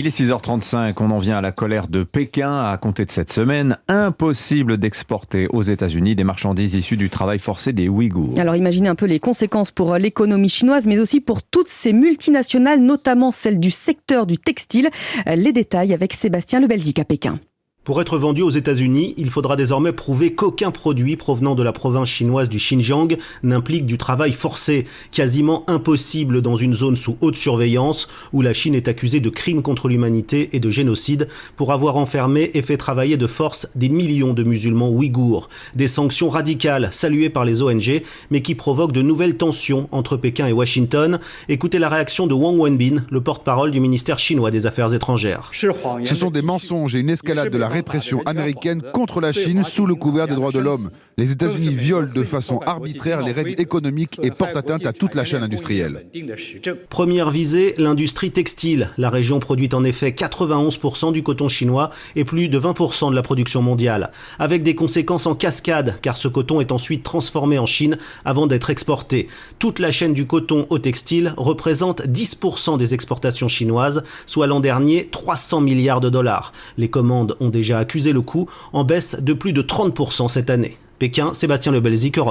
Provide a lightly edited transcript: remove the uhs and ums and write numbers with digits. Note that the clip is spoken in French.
Il est 6h35, on en vient à la colère de Pékin. À compter de cette semaine, impossible d'exporter aux États-Unis des marchandises issues du travail forcé des Ouïghours. Alors imaginez un peu les conséquences pour l'économie chinoise, mais aussi pour toutes ces multinationales, notamment celles du secteur du textile. Les détails avec Sébastien Lebelzik à Pékin. Pour être vendu aux États-Unis, il faudra désormais prouver qu'aucun produit provenant de la province chinoise du Xinjiang n'implique du travail forcé, quasiment impossible dans une zone sous haute surveillance où la Chine est accusée de crimes contre l'humanité et de génocide pour avoir enfermé et fait travailler de force des millions de musulmans ouïghours. Des sanctions radicales saluées par les ONG, mais qui provoquent de nouvelles tensions entre Pékin et Washington. Écoutez la réaction de Wang Wenbin, le porte-parole du ministère chinois des Affaires étrangères. Ce sont des mensonges et une escalade de la répression américaine contre la Chine sous le couvert des droits de l'homme. Les États-Unis violent de façon arbitraire les règles économiques et portent atteinte à toute la chaîne industrielle. Première visée, l'industrie textile. La région produit en effet 91% du coton chinois et plus de 20% de la production mondiale. Avec des conséquences en cascade, car ce coton est ensuite transformé en Chine avant d'être exporté. Toute la chaîne du coton au textile représente 10% des exportations chinoises, soit l'an dernier 300 milliards de dollars. Les commandes ont déjà accusé le coût, en baisse de plus de 30% cette année. Pékin, Sébastien Lebelzik, Europe.